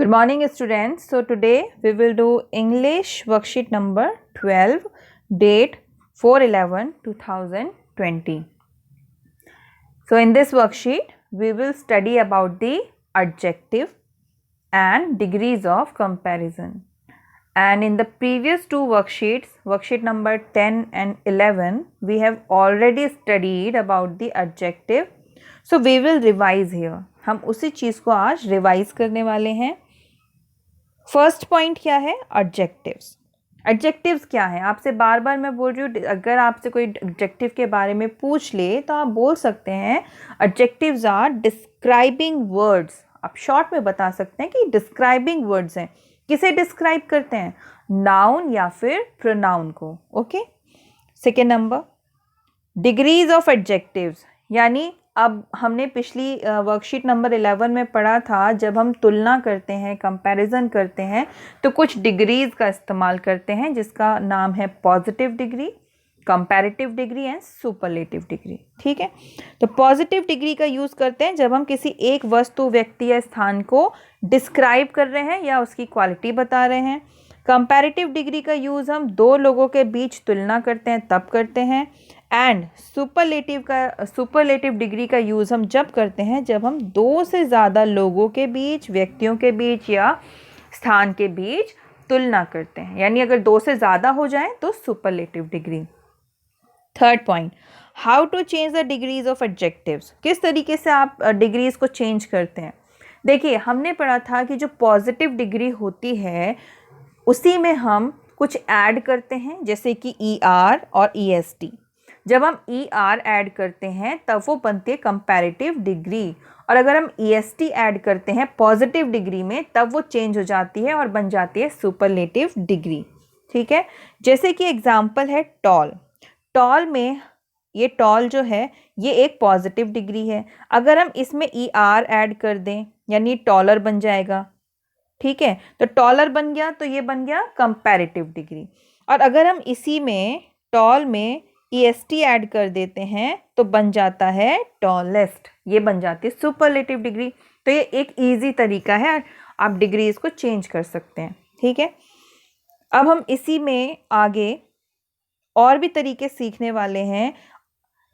Good morning students. So today we will do English worksheet number 12, date 4/11/2020. So in this worksheet we will study about the adjective and degrees of comparison. And in the previous two worksheets, worksheet number 10 and 11, we have already studied about the adjective. So we will revise here. हम उसी चीज़ को आज revise करने वाले हैं. First point क्या है? Adjectives. Adjectives क्या है? आपसे बार बार मैं बोल रही हूँ, अगर आपसे कोई एडजेक्टिव के बारे में पूछ ले तो आप बोल सकते हैं एडजेक्टिव्स आर डिस्क्राइबिंग वर्ड्स. आप शॉर्ट में बता सकते हैं कि डिस्क्राइबिंग वर्ड्स हैं. किसे डिस्क्राइब करते हैं? नाउन या फिर प्रोनाउन को. Okay. Second number, degrees of adjectives. यानी अब हमने पिछली वर्कशीट नंबर 11 में पढ़ा था, जब हम तुलना करते हैं, कंपैरिजन करते हैं तो कुछ डिग्रीज का इस्तेमाल करते हैं जिसका नाम है positive degree, comparative degree and superlative degree. ठीक है. तो पॉजिटिव डिग्री का यूज़ करते हैं जब हम किसी एक वस्तु, व्यक्ति या स्थान को डिस्क्राइब कर रहे हैं या उसकी क्वालिटी बता रहे हैं. कंपैरेटिव डिग्री का यूज़ हम दो लोगों के बीच तुलना करते हैं तब करते हैं. एंड सुपरलेटिव डिग्री का यूज़ हम जब करते हैं जब हम दो से ज़्यादा लोगों के बीच, व्यक्तियों के बीच या स्थान के बीच तुलना करते हैं. यानी अगर दो से ज़्यादा हो जाए तो superlative degree. Third point, how to change the degrees of adjectives. किस तरीके से आप डिग्रीज को चेंज करते हैं? देखिए, हमने पढ़ा था कि जो पॉजिटिव डिग्री होती है उसी में हम कुछ ऐड करते हैं, जैसे कि ER और EST. जब हम ER ऐड करते हैं तब वो बनती है कंपैरेटिव डिग्री, और अगर हम EST ऐड करते हैं पॉजिटिव डिग्री में तब वो चेंज हो जाती है और बन जाती है सुपरलेटिव डिग्री. ठीक है. जैसे कि एग्जाम्पल है टॉल. टॉल में ये टॉल जो है ये एक पॉजिटिव डिग्री है. अगर हम इसमें ER ऐड कर दें यानी टॉलर बन जाएगा. ठीक है. तो टॉलर बन गया तो ये बन गया कंपैरेटिव डिग्री. और अगर हम इसी में टॉल में EST ऐड कर देते हैं तो बन जाता है टॉलेस्ट. ये बन जाती है सुपरलेटिव डिग्री. तो ये एक इजी तरीका है, आप डिग्रीज को चेंज कर सकते हैं. ठीक है. अब हम इसी में आगे और भी तरीके सीखने वाले हैं.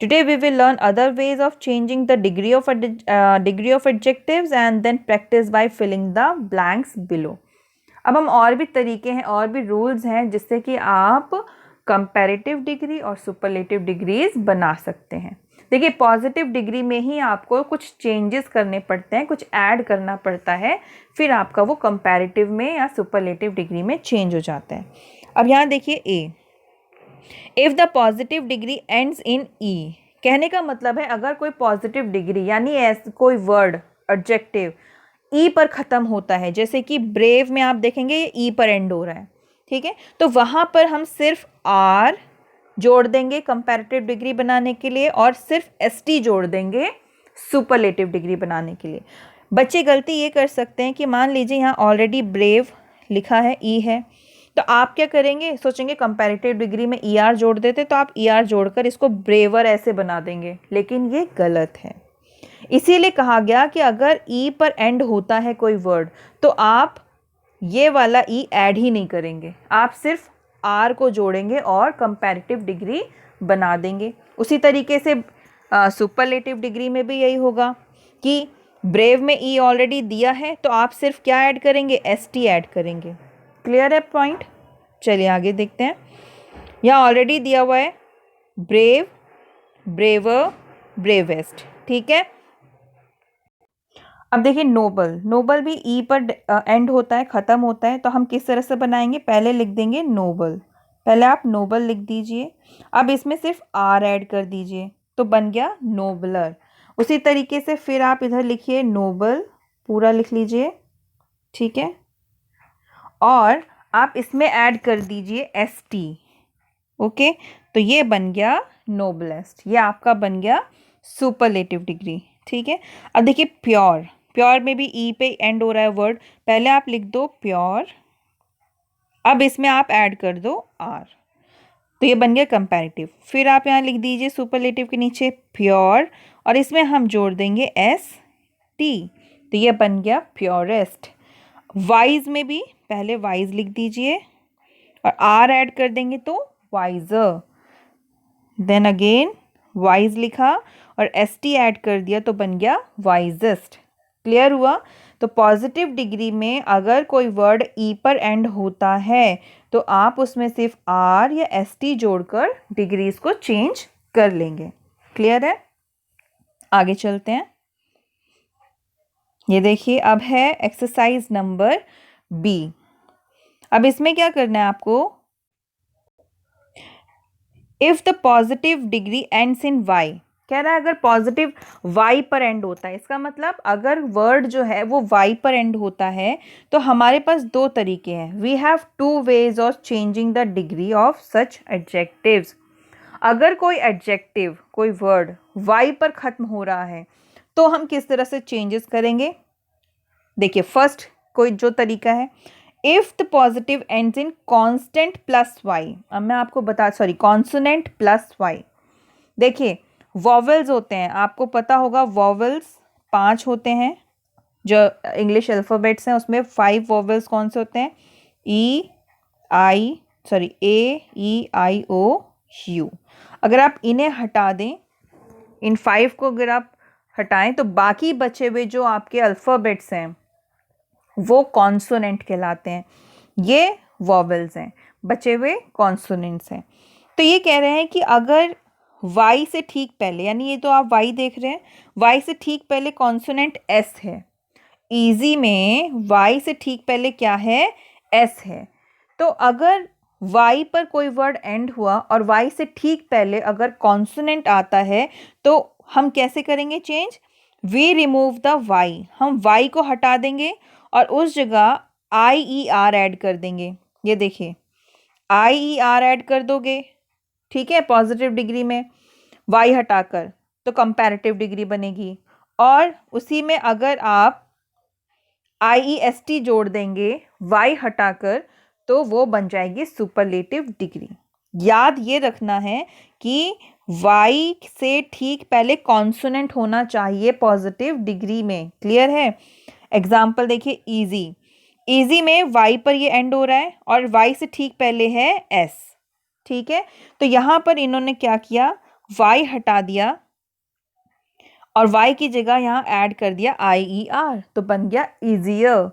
Today we will learn other ways of changing the degree of adjectives and then practice by filling the blanks below. अब हम और भी तरीके हैं, और भी रूल्स हैं जिससे कि आप कंपैरेटिव डिग्री और सुपरलेटिव डिग्रीज बना सकते हैं. देखिए, पॉजिटिव डिग्री में ही आपको कुछ चेंजेस करने पड़ते हैं, कुछ ऐड करना पड़ता है, फिर आपका वो कंपैरेटिव में या सुपरलेटिव डिग्री में चेंज हो जाता है. अब यहाँ देखिए A. If the positive degree ends in E. कहने का मतलब है अगर कोई पॉजिटिव डिग्री यानी कोई वर्ड, एडजेक्टिव ई पर ख़त्म होता है, जैसे कि ब्रेव में आप देखेंगे ये ई पर एंड हो रहा है. ठीक है. तो वहाँ पर हम सिर्फ आर जोड़ देंगे कंपैरेटिव डिग्री बनाने के लिए और सिर्फ ST जोड़ देंगे सुपरलेटिव डिग्री बनाने के लिए. बच्चे गलती ये कर सकते हैं कि मान लीजिए यहाँ ऑलरेडी ब्रेव लिखा है, ई है, तो आप क्या करेंगे, सोचेंगे कंपैरेटिव डिग्री में ER जोड़ देते तो आप ER जोड़कर इसको ब्रेवर ऐसे बना देंगे, लेकिन ये गलत है. इसीलिए कहा गया कि अगर ई पर एंड होता है कोई वर्ड तो आप ये वाला ई ऐड ही नहीं करेंगे, आप सिर्फ आर को जोड़ेंगे और कंपैरेटिव डिग्री बना देंगे. उसी तरीके से सुपरलेटिव डिग्री में भी यही होगा कि ब्रेव में ई ऑलरेडी दिया है तो आप सिर्फ क्या ऐड करेंगे, ST ऐड करेंगे. क्लियर है पॉइंट? चलिए आगे देखते हैं. यहाँ ऑलरेडी दिया हुआ है ब्रेव, ब्रेवर, ब्रेवेस्ट. ठीक है. अब देखिए नोबल. नोबल भी ई पर एंड होता है, ख़त्म होता है, तो हम किस तरह से बनाएंगे, पहले लिख देंगे नोबल. पहले आप नोबल लिख दीजिए, अब इसमें सिर्फ R ऐड कर दीजिए तो बन गया नोबलर. उसी तरीके से फिर आप इधर लिखिए नोबल, पूरा लिख लीजिए. ठीक है. और आप इसमें ऐड कर दीजिए ST. ओके. तो ये बन गया नोबलेस्ट. ये आपका बन गया सुपरलेटिव डिग्री. ठीक है. अब देखिए प्योर. प्योर में भी ई पे एंड हो रहा है वर्ड, पहले आप लिख दो प्योर, अब इसमें आप ऐड कर दो R, तो ये बन गया कंपैरेटिव. फिर आप यहाँ लिख दीजिए सुपरलेटिव के नीचे प्योर और इसमें हम जोड़ देंगे ST, तो ये बन गया प्योरेस्ट. वाइज में भी पहले वाइज लिख दीजिए और आर ऐड कर देंगे तो वाइजर, देन अगेन वाइज लिखा और एस टी ऐड कर दिया तो बन गया वाइजेस्ट। क्लियर हुआ? तो पॉजिटिव डिग्री में अगर कोई वर्ड ई पर एंड होता है तो आप उसमें सिर्फ आर या एस टी जोड़कर डिग्रीज को चेंज कर लेंगे। क्लियर है? आगे चलते हैं। ये देखिए अब है एक्सरसाइज नंबर बी। अब इसमें क्या करना है आपको, if the positive degree ends in Y, कह रहा है अगर पॉजिटिव वाई पर एंड होता है, इसका मतलब अगर वर्ड जो है वो वाई पर एंड होता है तो हमारे पास दो तरीके हैं। We have two ways of changing the degree of such adjectives. अगर कोई एडजेक्टिव, कोई वर्ड वाई पर खत्म हो रहा है तो हम किस तरह से चेंजेस करेंगे? देखिए फर्स्ट कोई जो तरीका है, if the positive ends in constant plus Y. अब मैं आपको कॉन्सोनेंट प्लस वाई। देखिए वॉवेल्स होते हैं, आपको पता होगा वॉवेल्स 5 होते हैं, जो इंग्लिश अल्फ़ाबेट्स हैं उसमें 5 वॉवेल्स कौन से होते हैं? ए ई आई ओ यू। अगर आप इन्हें हटा दें, इन 5 को अगर आप हटाएं तो बाकी बचे हुए जो आपके अल्फ़ाबेट्स हैं वो कॉन्सोनेंट कहलाते हैं। ये वॉवेल्स हैं, बचे हुए कॉन्सोनेंट्स हैं। तो ये कह रहे हैं कि अगर वाई से ठीक पहले, यानी ये तो आप वाई देख रहे हैं, वाई से ठीक पहले कॉन्सोनेंट एस है। इजी में वाई से ठीक पहले क्या है? एस है। तो अगर वाई पर कोई वर्ड एंड हुआ और वाई से ठीक पहले अगर कॉन्सोनेंट आता है तो हम कैसे करेंगे change? We remove the Y, हम वाई को हटा देंगे और उस जगह आई ई आर ऐड कर देंगे। ये देखिए आई ई आर ऐड कर दोगे, ठीक है, पॉजिटिव डिग्री में वाई हटाकर, तो कंपैरेटिव डिग्री बनेगी। और उसी में अगर आप आई ई एस टी जोड़ देंगे वाई हटाकर तो वो बन जाएगी सुपरलेटिव डिग्री। याद ये रखना है कि वाई से ठीक पहले कॉन्सोनेंट होना चाहिए पॉजिटिव डिग्री में। क्लियर है? एग्जाम्पल देखिए, इजी, इजी में वाई पर ये एंड हो रहा है और वाई से ठीक पहले है एस। ठीक है, तो यहाँ पर इन्होंने क्या किया, वाई हटा दिया और वाई की जगह यहाँ ऐड कर दिया आई ई आर, तो बन गया इजियर।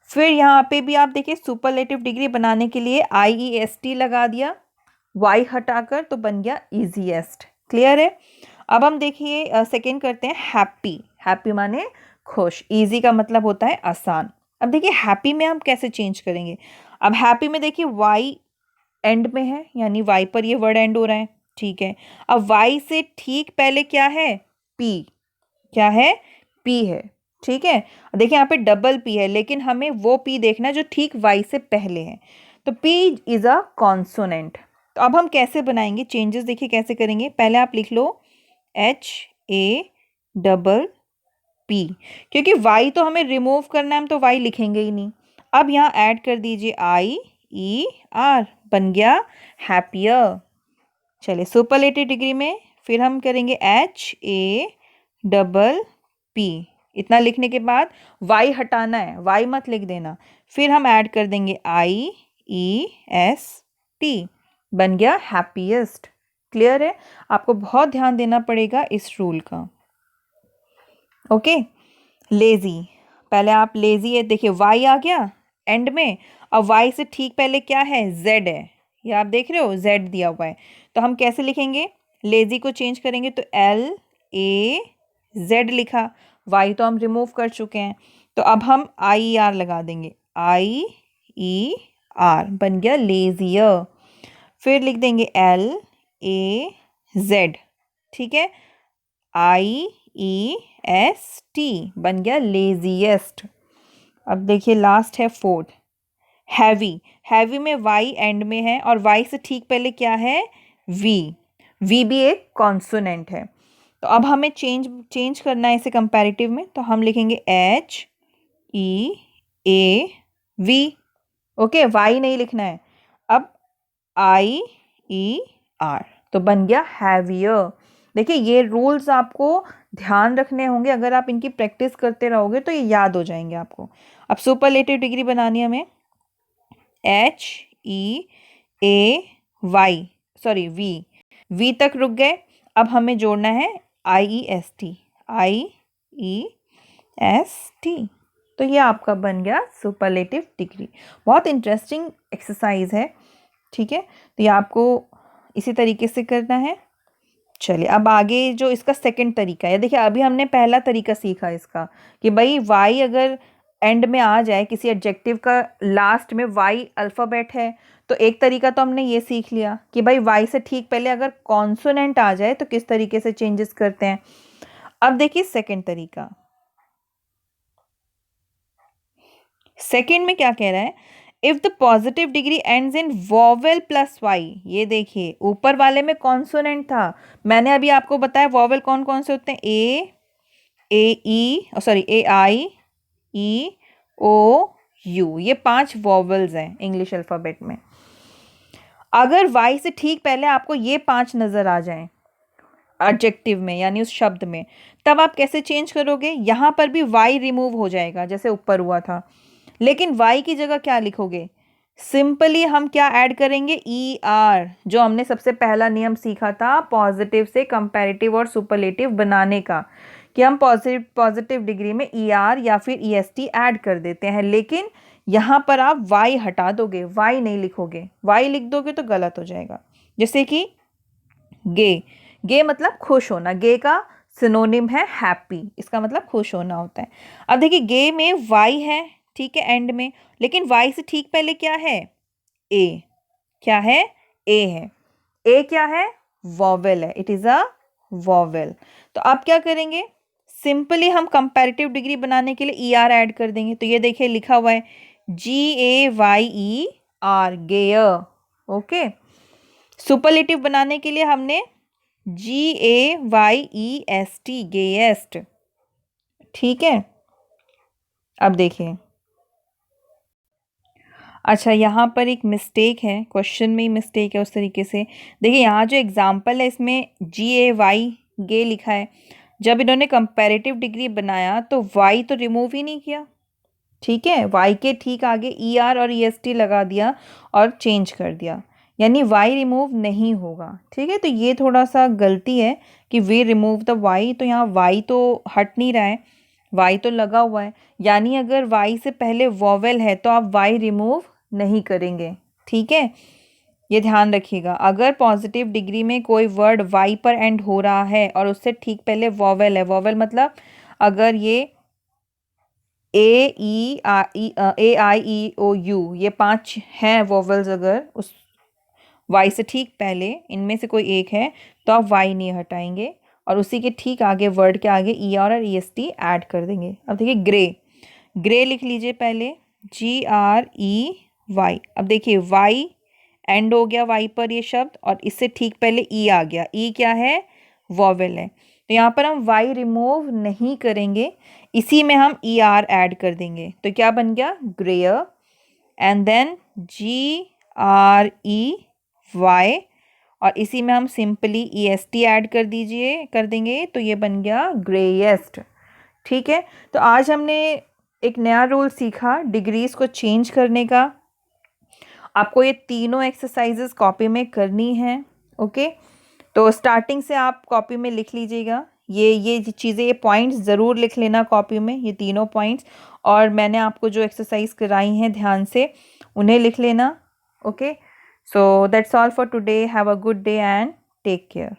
फिर यहाँ पे भी आप देखिए सुपरलेटिव डिग्री बनाने के लिए आई ई एस टी लगा दिया वाई हटाकर, तो बन गया इजीएस्ट। क्लियर है? अब हम देखिए सेकेंड करते हैं हैप्पी। हैप्पी माने खुश, इजी का मतलब होता है आसान। अब देखिए हैप्पी में हम कैसे चेंज करेंगे। अब हैप्पी में देखिए वाई एंड में है, यानी वाई पर ये वर्ड एंड हो रहा है, ठीक है। अब वाई से ठीक पहले क्या है? पी, क्या है? पी है, ठीक है। देखिए यहाँ पे डबल पी है, लेकिन हमें वो पी देखना है जो ठीक वाई से पहले है, तो पी इज अ कॉन्सोनेंट। तो अब हम कैसे बनाएंगे चेंजेस, देखिए कैसे करेंगे। पहले आप लिख लो एच ए डबल पी, क्योंकि वाई तो हमें रिमूव करना है, हम तो वाई लिखेंगे ही नहीं। अब यहाँ ऐड कर दीजिए आई ई आर, बन गया हैप्पियर। चलिए सुपरलेटिव डिग्री में फिर हम करेंगे एच ए डबल पी। इतना लिखने के बाद वाई हटाना है, वाई मत लिख देना। फिर हम ऐड कर देंगे आई ई एस टी, बन गया हैप्पीएस्ट। क्लियर है? आपको बहुत ध्यान देना पड़ेगा इस रूल का। ओके, लेजी, पहले आप लेजी है, देखिए वाई आ गया एंड में, अब वाई से ठीक पहले क्या है? जेड है, ये आप देख रहे हो जेड दिया हुआ है। तो हम कैसे लिखेंगे? लेजी को चेंज करेंगे तो एल ए जेड लिखा, वाई तो हम रिमूव कर चुके हैं, तो अब हम आई आर लगा देंगे, आई ई आर, बन गया लेजियर। फिर लिख देंगे एल ए जेड, ठीक है, आई ई एस टी, बन गया लेजीएस्ट। अब देखिए लास्ट है फोर्थ, हैवी। हैवी में वाई एंड में है और वाई से ठीक पहले क्या है? वी, वी भी एक कॉन्सोनेंट है। तो अब हमें चेंज करना है इसे कंपैरेटिव में, तो हम लिखेंगे H E A V. Okay, Y नहीं लिखना है। अब आई ई आर, तो बन गया हैवियर। देखिए ये रूल्स आपको ध्यान रखने होंगे, अगर आप इनकी प्रैक्टिस करते रहोगे तो ये याद हो जाएंगे आपको। अब सुपरलेटिव डिग्री बनानी है हमें, वी, वी तक रुक गए। अब हमें जोड़ना है IEST, IEST। तो ये आपका बन गया सुपरलेटिव डिग्री। बहुत इंटरेस्टिंग एक्सरसाइज है, ठीक है। तो ये आपको इसी तरीके से करना है। चलिए अब आगे जो इसका सेकंड तरीका है, देखिए अभी हमने पहला तरीका सीखा इसका कि भाई वाई अगर एंड में आ जाए, किसी एडजेक्टिव का लास्ट में वाई अल्फ़ाबेट है, तो एक तरीका तो हमने ये सीख लिया कि भाई वाई से ठीक पहले अगर कॉन्सोनेंट आ जाए तो किस तरीके से चेंजेस करते हैं। अब देखिए सेकंड तरीका, सेकंड में क्या कह रहा है, if the positive degree ends in vowel plus Y. ये देखिए ऊपर वाले में कॉन्सोनेंट था, मैंने अभी आपको बताया वॉवेल कौन कौन से होते हैं, ए आई ई ओ यू, ये 5 वॉवेल्स हैं इंग्लिश अल्फ़ाबेट में। अगर वाई से ठीक पहले आपको ये 5 नज़र आ जाएं एडजेक्टिव में यानी उस शब्द में, तब आप कैसे चेंज करोगे, यहाँ पर भी वाई रिमूव हो जाएगा जैसे ऊपर हुआ था, लेकिन वाई की जगह क्या लिखोगे, सिंपली हम क्या ऐड करेंगे, ER, जो हमने सबसे पहला नियम सीखा था पॉजिटिव से कंपैरेटिव और सुपरलेटिव बनाने का, कि हम पॉजिटिव डिग्री में ER या फिर EST ऐड कर देते हैं। लेकिन यहाँ पर आप वाई हटा दोगे, वाई नहीं लिखोगे, वाई लिख दोगे तो गलत हो जाएगा। जैसे कि गे, गे मतलब खुश होना, गे का सिनोनिम है हैप्पी, इसका मतलब खुश होना होता है। अब देखिए गे में वाई है, ठीक है, एंड में, लेकिन वाई से ठीक पहले क्या है, ए, क्या है, ए है, ए क्या है, वॉवेल है, इट इज अ वॉवेल। तो अब क्या करेंगे, सिंपली हम कंपैरेटिव डिग्री बनाने के लिए ER ऐड कर देंगे। तो ये देखिए लिखा हुआ है GAYER, गेयर, ओके। सुपरलेटिव बनाने के लिए हमने GAYEST, गेएस्ट, ठीक है। अब देखिए, अच्छा यहाँ पर एक मिस्टेक है, क्वेश्चन में ही मिस्टेक है उस तरीके से। देखिए यहाँ जो एग्जाम्पल है इसमें GAY, गे लिखा है, जब इन्होंने कंपैरेटिव डिग्री बनाया तो वाई तो रिमूव ही नहीं किया, ठीक है, वाई के ठीक आगे ER और EST लगा दिया और चेंज कर दिया, यानी वाई रिमूव नहीं होगा, ठीक है। तो ये थोड़ा सा गलती है कि वी रिमूव द वाई, तो यहाँ वाई तो हट नहीं रहा है, वाई तो लगा हुआ है, यानी अगर वाई से पहले वॉवेल है तो आप वाई रिमूव नहीं करेंगे, ठीक है। ये ध्यान रखिएगा, अगर पॉजिटिव डिग्री में कोई वर्ड वाई पर एंड हो रहा है और उससे ठीक पहले वॉवेल है, वॉवेल मतलब अगर ये AIEOU, ये 5 हैं वॉवेल्स, अगर उस वाई से ठीक पहले इनमें से कोई एक है तो आप वाई नहीं हटाएंगे और उसी के ठीक आगे वर्ड के आगे ER और EST ऐड कर देंगे। अब देखिए ग्रे, ग्रे लिख लीजिए पहले, GREY। अब देखिए वाई एंड हो गया वाई पर ये शब्द और इससे ठीक पहले ई आ गया, ई क्या है, वॉवेल है, तो यहाँ पर हम वाई रिमूव नहीं करेंगे, इसी में हम ER ऐड कर देंगे, तो क्या बन गया, ग्रेयर, एंड देन GREY, और इसी में हम सिंपली EST ऐड कर देंगे, तो ये बन गया ग्रेएस्ट, ठीक है। तो आज हमने एक नया रूल सीखा डिग्रीज को चेंज करने का। आपको ये तीनों एक्सरसाइजेस कॉपी में करनी है, ओके। तो स्टार्टिंग से आप कॉपी में लिख लीजिएगा, ये चीज़ें, ये पॉइंट्स ज़रूर लिख लेना कॉपी में, ये तीनों पॉइंट्स, और मैंने आपको जो एक्सरसाइज कराई हैं ध्यान से उन्हें लिख लेना, okay. So that's all for today, have a good day and take care.